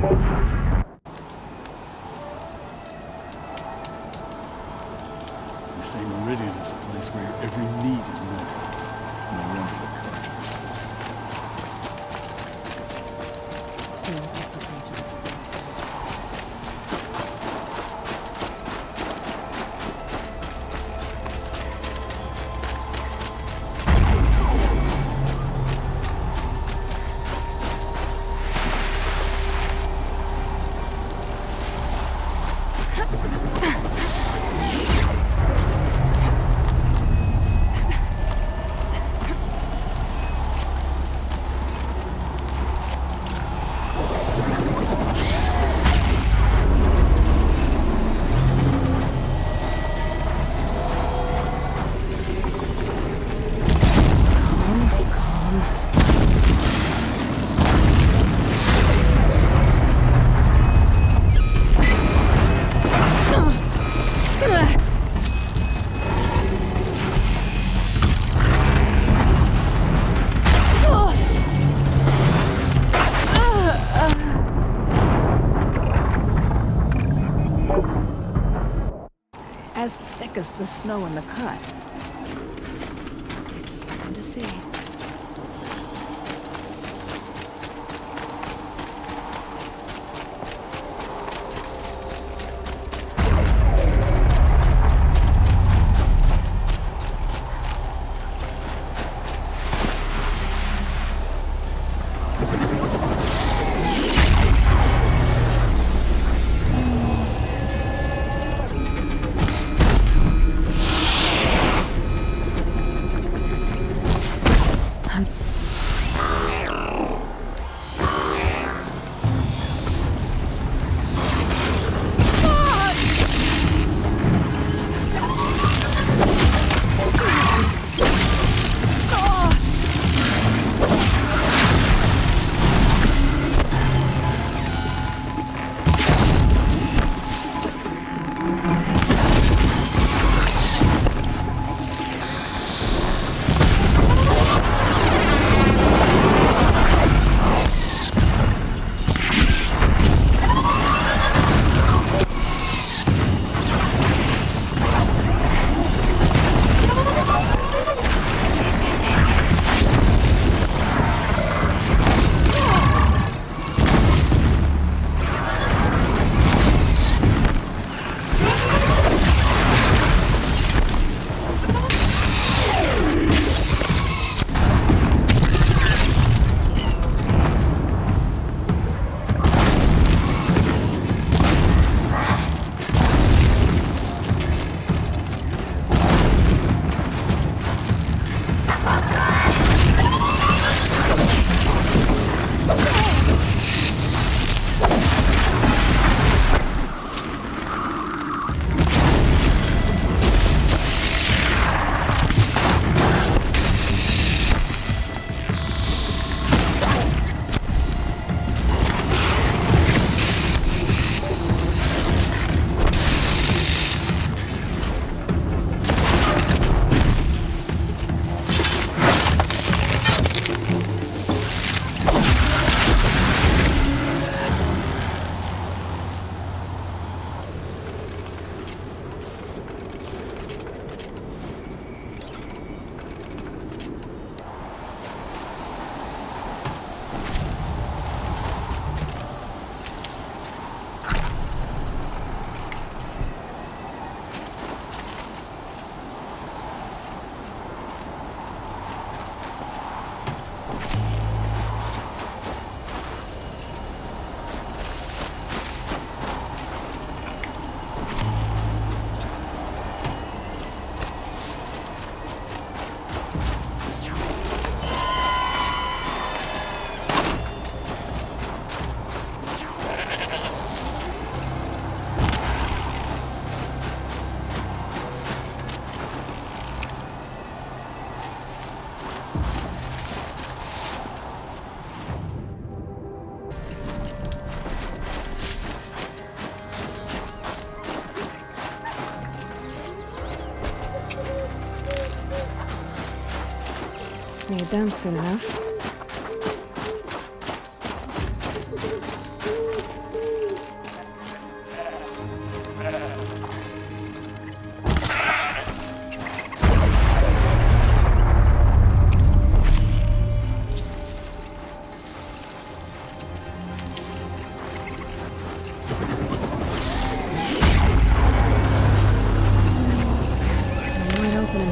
say Meridian is a place where every need is met. No wonder the Carters. As thick as the snow in the cut. It's something to see. Need them soon enough.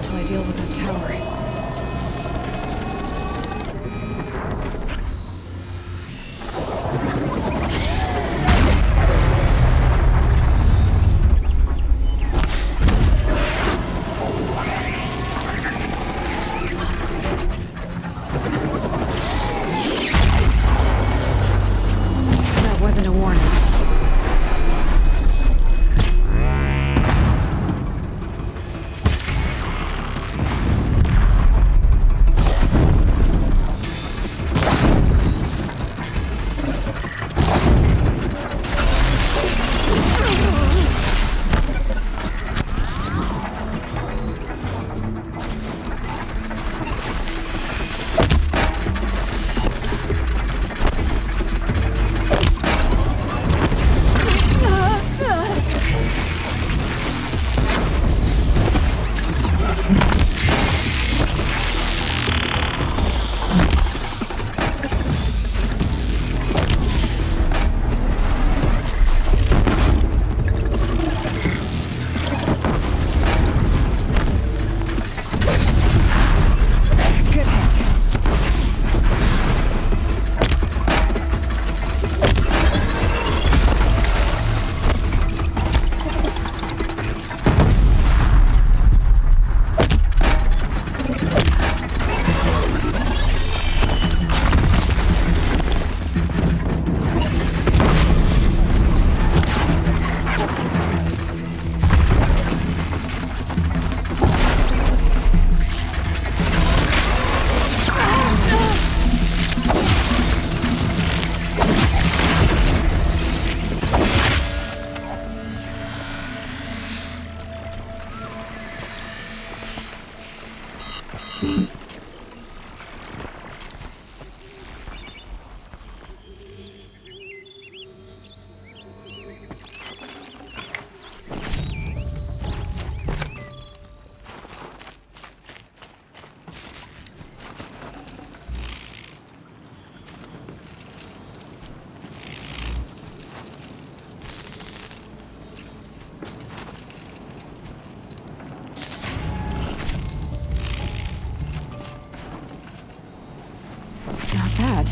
until I deal with that tower. That wasn't a warning. Good hit. Not bad.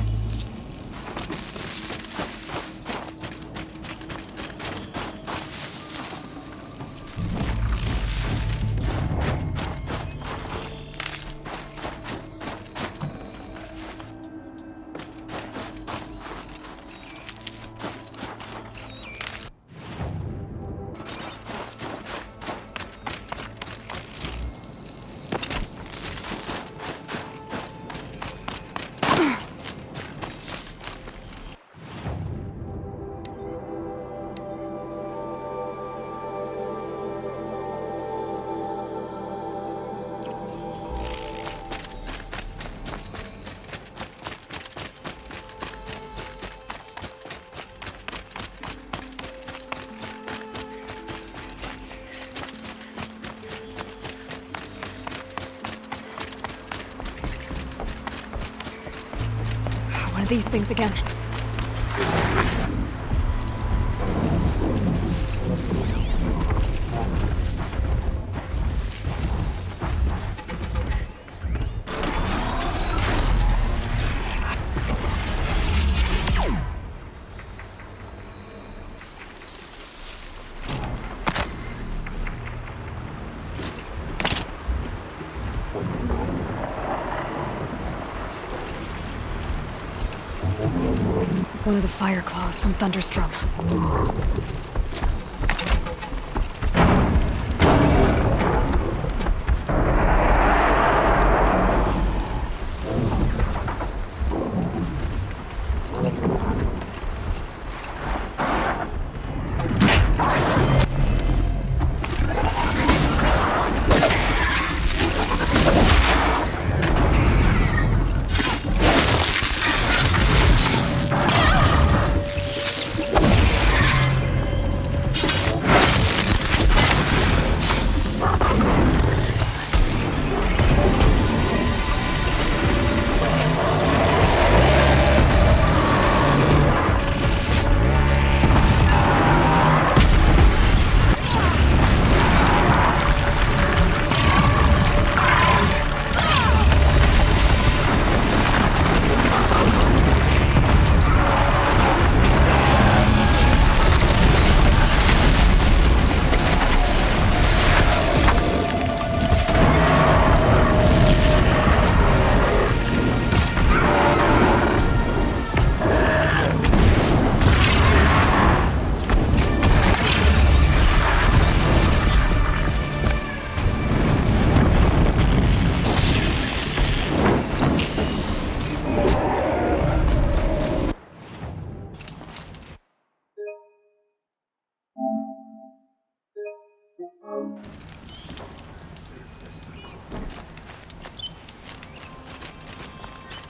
One of these things again. One of the fire claws from Thunderstrom.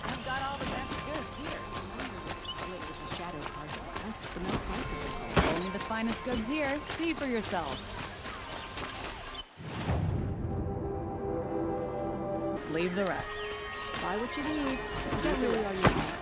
I've got all the best goods here. Split with the shadow card. That's the no prices are low. Only the finest goods here. See for yourself. Leave the rest. Buy what you need. Is that really all you want?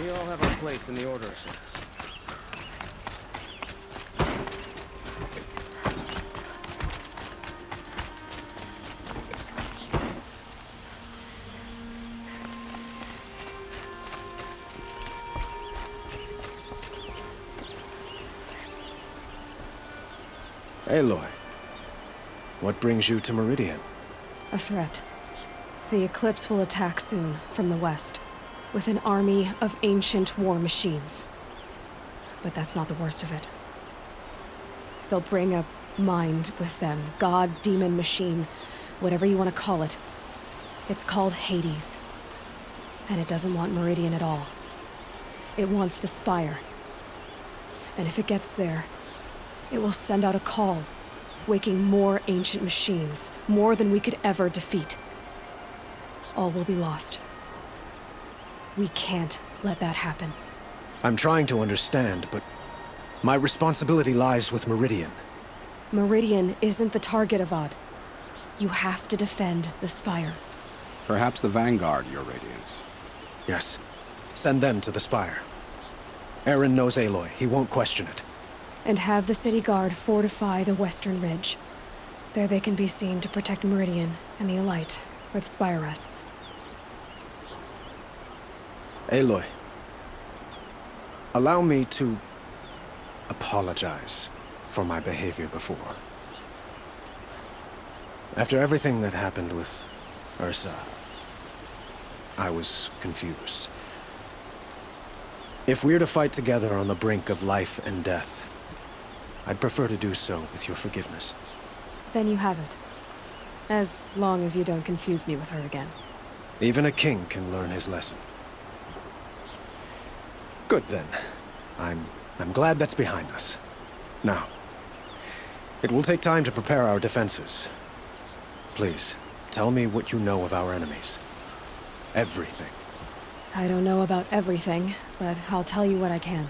We all have our place in the order of things. Aloy, what brings you to Meridian? A threat. The Eclipse will attack soon, from the west, with an army of ancient war machines. But that's not the worst of it. They'll bring a mind with them, god, demon, machine, whatever you want to call it. It's called Hades. And it doesn't want Meridian at all. It wants the Spire. And if it gets there, it will send out a call, waking more ancient machines, more than we could ever defeat. All will be lost. We can't let that happen. I'm trying to understand, but my responsibility lies with Meridian. Meridian isn't the target, Avad. You have to defend the Spire. Perhaps the Vanguard, Your Radiance. Yes. Send them to the Spire. Eren knows Aloy. He won't question it. And have the City Guard fortify the Western Ridge. There they can be seen to protect Meridian and the Elite, where the Spire rests. Aloy, allow me to apologize for my behavior before. After everything that happened with Ursa, I was confused. If we're to fight together on the brink of life and death, I'd prefer to do so with your forgiveness. Then you have it. As long as you don't confuse me with her again. Even a king can learn his lesson. Good then. I'm glad that's behind us. Now, it will take time to prepare our defenses. Please, tell me what you know of our enemies. Everything. I don't know about everything, but I'll tell you what I can.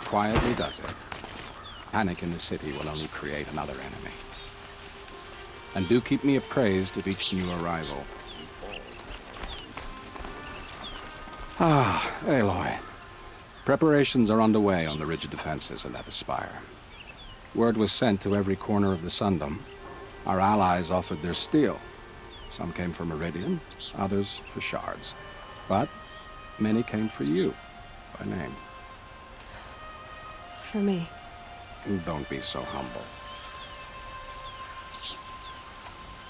Quietly does it. Panic in the city will only create another enemy. And do keep me appraised of each new arrival. Ah, Aloy. Preparations are underway on the ridge of defenses at the Spire. Word was sent to every corner of the Sundom. Our allies offered their steel. Some came for Meridian, others for shards. But many came for you, by name. For me. Don't be so humble.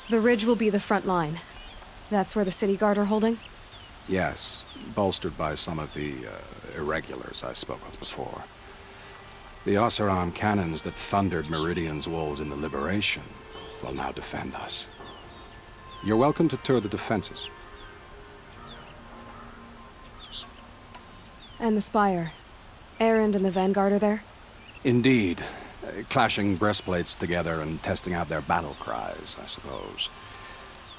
The ridge will be the front line. That's where the City Guard are holding? Yes, bolstered by some of the irregulars I spoke of before. The Oseram cannons that thundered Meridian's walls in the Liberation will now defend us. You're welcome to tour the defenses. And the Spire. Erend and the Vanguard are there? Indeed. Clashing breastplates together and testing out their battle cries, I suppose.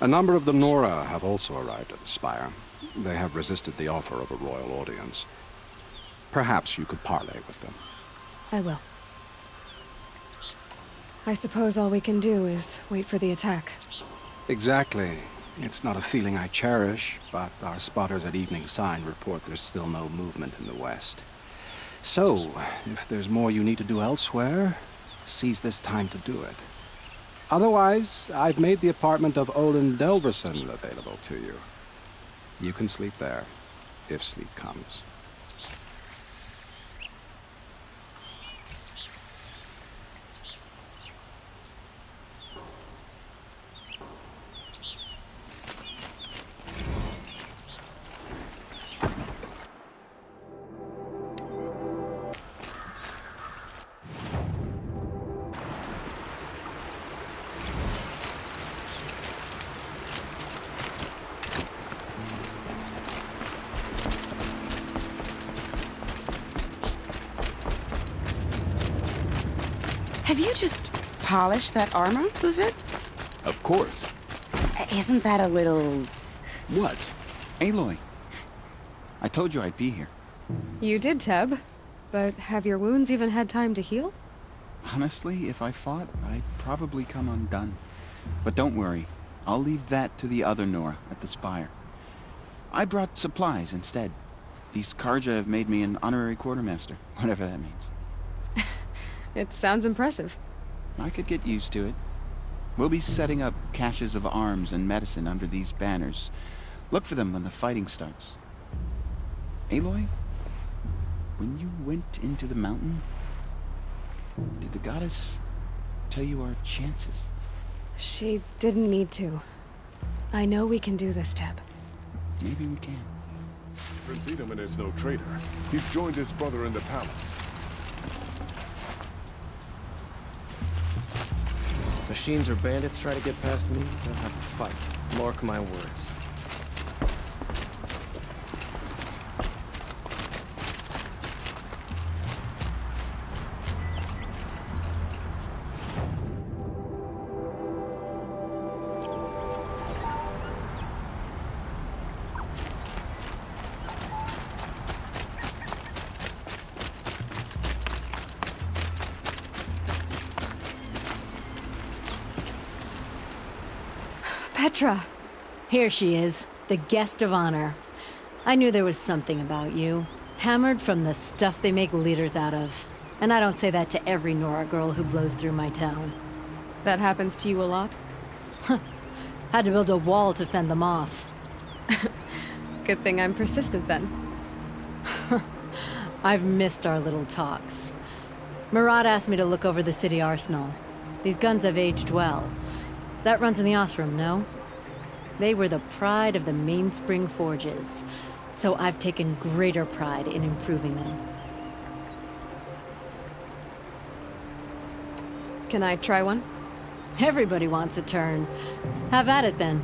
A number of the Nora have also arrived at the Spire. They have resisted the offer of a royal audience. Perhaps you could parley with them. I will. I suppose all we can do is wait for the attack. Exactly. It's not a feeling I cherish, but our spotters at Evening Sign report there's still no movement in the west. So, if there's more you need to do elsewhere, seize this time to do it. Otherwise, I've made the apartment of Olin Delverson available to you. You can sleep there, if sleep comes. Have you just polished that armor, Luzit? Of course. Isn't that a little... What? Aloy. I told you I'd be here. You did, Teb. But have your wounds even had time to heal? Honestly, if I fought, I'd probably come undone. But don't worry. I'll leave that to the other Nora at the Spire. I brought supplies instead. These Karja have made me an honorary quartermaster, whatever that means. It sounds impressive. I could get used to it. We'll be setting up caches of arms and medicine under these banners. Look for them when the fighting starts. Aloy, when you went into the mountain, did the goddess tell you our chances? She didn't need to. I know we can do this, Teb. Maybe we can. Prince Edelman is no traitor. He's joined his brother in the palace. Machines or bandits try to get past me, they'll have to fight. Mark my words. Petra! Here she is, the guest of honor. I knew there was something about you. Hammered from the stuff they make leaders out of. And I don't say that to every Nora girl who blows through my town. That happens to you a lot? Had to build a wall to fend them off. Good thing I'm persistent then. I've missed our little talks. Murad asked me to look over the city arsenal. These guns have aged well. That runs in the Osram, no? They were the pride of the Mainspring Forges, so I've taken greater pride in improving them. Can I try one? Everybody wants a turn. Have at it then.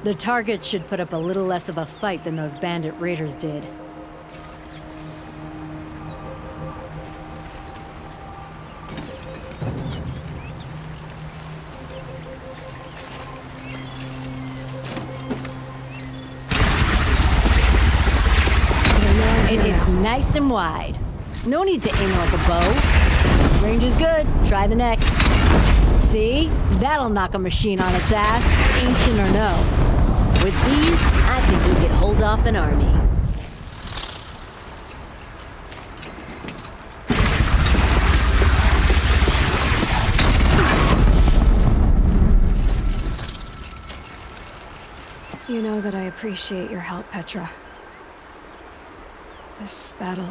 The target should put up a little less of a fight than those bandit raiders did. It's nice and wide. No need to aim like a bow. Range is good. Try the next. See? That'll knock a machine on its ass, ancient or no. With these, I think we could hold off an army. You know that I appreciate your help, Petra. This battle,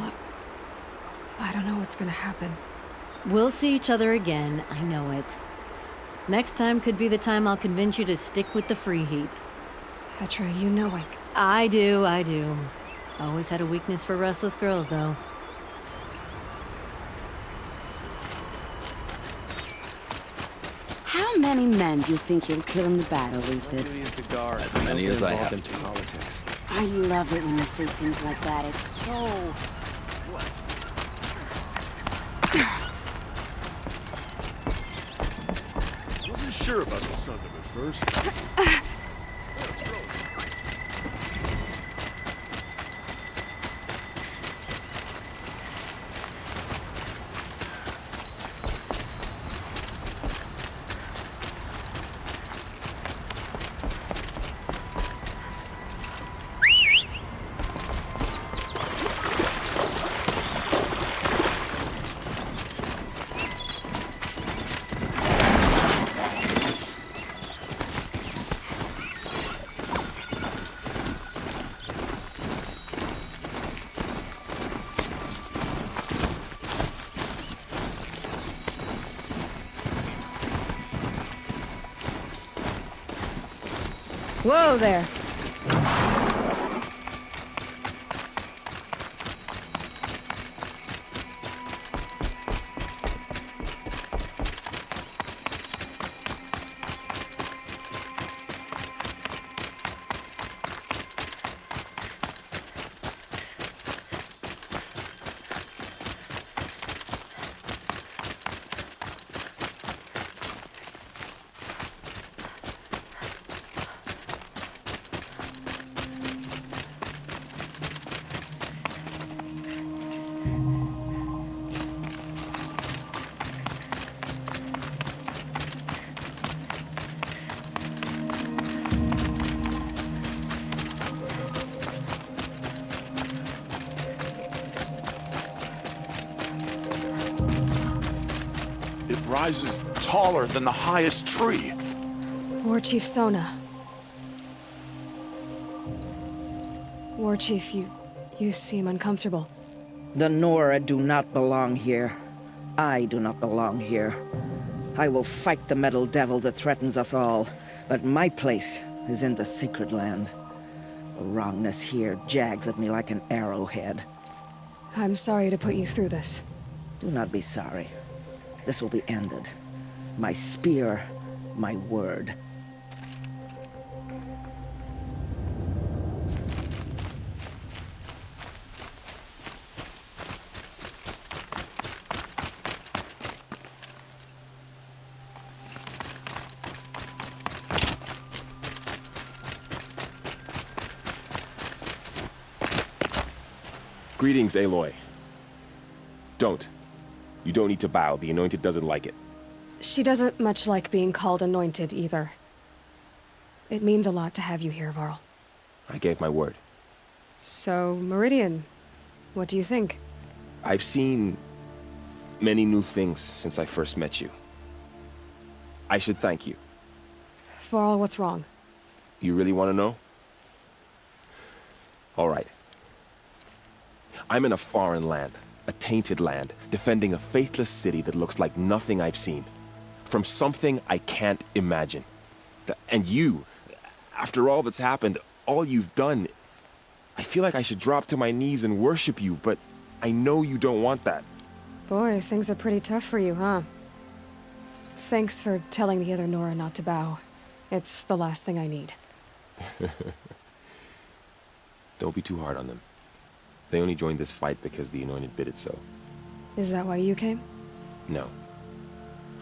I don't know what's gonna happen. We'll see each other again, I know it. Next time could be the time I'll convince you to stick with the free heap. Petra, you know I do. Always had a weakness for restless girls, though. How many men do you think you'll kill in the battle, Luther? As many as I have to. Politics. I love it when you say things like that. It's so... Wasn't sure about the Sundom at first. Let's go. Whoa there. It rises taller than the highest tree. War Chief Sona. War Chief, you seem uncomfortable. The Nora do not belong here. I do not belong here. I will fight the metal devil that threatens us all, but my place is in the sacred land. The wrongness here jags at me like an arrowhead. I'm sorry to put you through this. Do not be sorry. This will be ended. My spear, my word. Greetings, Aloy. Don't. You don't need to bow. The Anointed doesn't like it. She doesn't much like being called anointed, either. It means a lot to have you here, Varl. I gave my word. So, Meridian, what do you think? I've seen many new things since I first met you. I should thank you. Varl, what's wrong? You really want to know? All right. I'm in a foreign land, a tainted land, defending a faithless city that looks like nothing I've seen. From something I can't imagine. And you, after all that's happened, all you've done, I feel like I should drop to my knees and worship you, but I know you don't want that. Boy, things are pretty tough for you, huh? Thanks for telling the other Nora not to bow. It's the last thing I need. Don't be too hard on them. They only joined this fight because the Anointed bid it so. Is that why you came? No.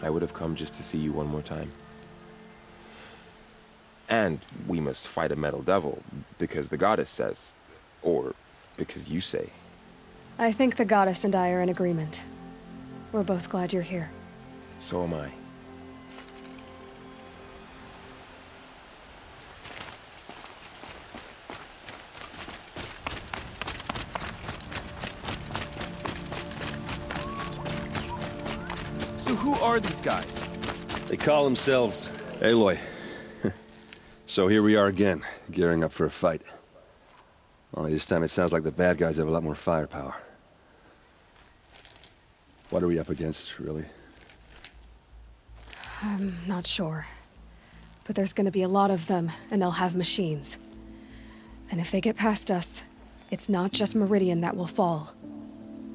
I would have come just to see you one more time. And we must fight a metal devil, because the goddess says. Or because you say. I think the goddess and I are in agreement. We're both glad you're here. So am I. So who are these guys? They call themselves Aloy. So here we are again, gearing up for a fight. Only this time it sounds like the bad guys have a lot more firepower. What are we up against, really? I'm not sure. But there's gonna be a lot of them, and they'll have machines. And if they get past us, it's not just Meridian that will fall.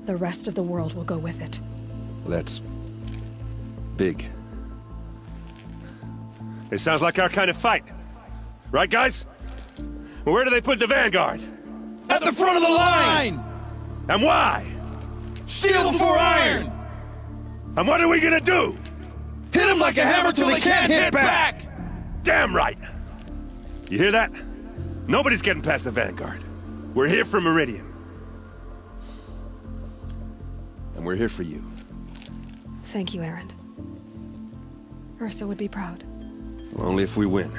The rest of the world will go with it. That's big. It sounds like our kind of fight. Right, guys? Where do they put the Vanguard? At the front of the line! And why? Steel before iron! And what are we gonna do? Hit them like a hammer till they can't hit back! Damn right! You hear that? Nobody's getting past the Vanguard. We're here for Meridian. And we're here for you. Thank you, Erend. Ursa would be proud. Only if we win.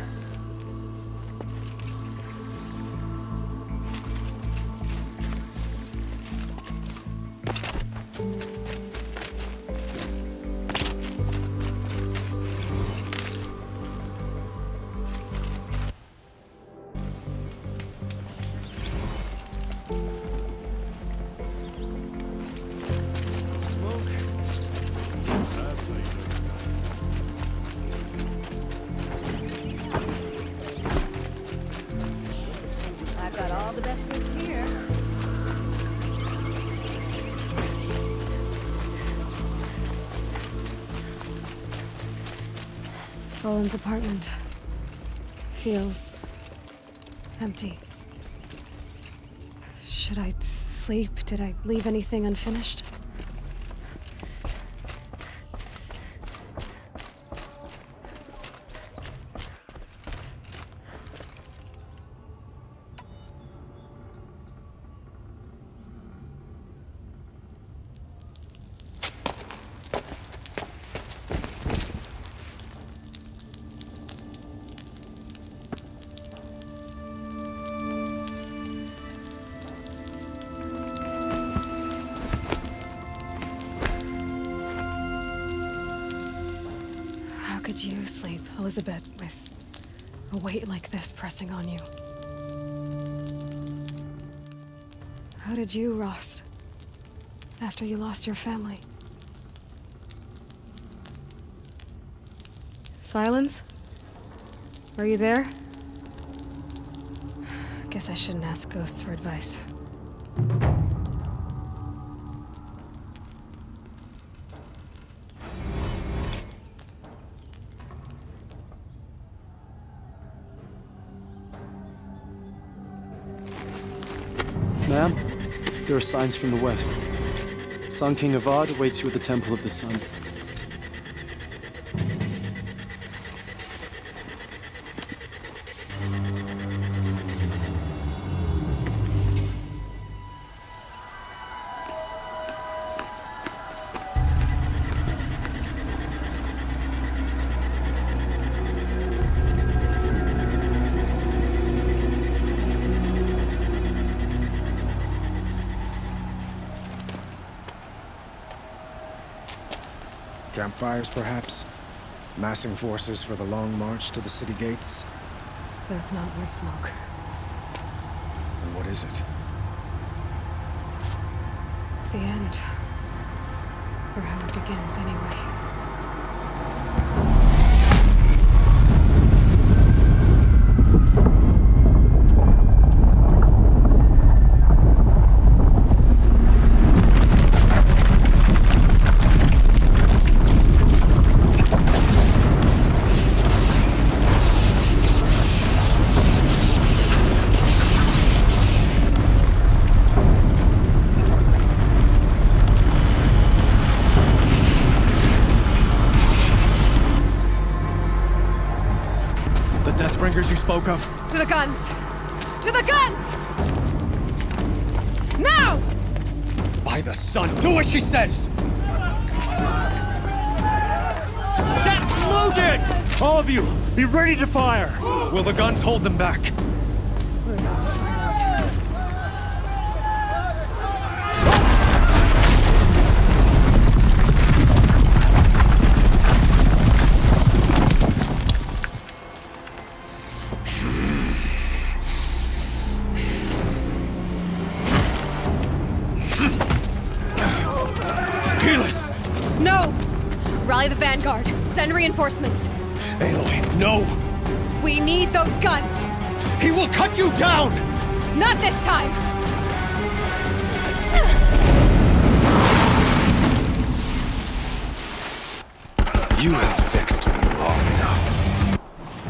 Cullen's apartment feels empty. Should I sleep? Did I leave anything unfinished? How could you sleep, Elizabeth, with a weight like this pressing on you? How did you, Rost, after you lost your family? Silence? Are you there? Guess I shouldn't ask ghosts for advice. Ma'am, there are signs from the west. Sun King Avad awaits you at the Temple of the Sun. Campfires, perhaps? Massing forces for the long march to the city gates? That's not worth smoke. Then what is it? The end. Or how it begins, anyway. Deathbringers you spoke of? To the guns! To the guns! Now! By the sun, do as she says! Set loaded! All of you, be ready to fire! Will the guns hold them back? We're about to find out. No! Rally the Vanguard. Send reinforcements. Aloy, no! We need those guns! He will cut you down! Not this time! You have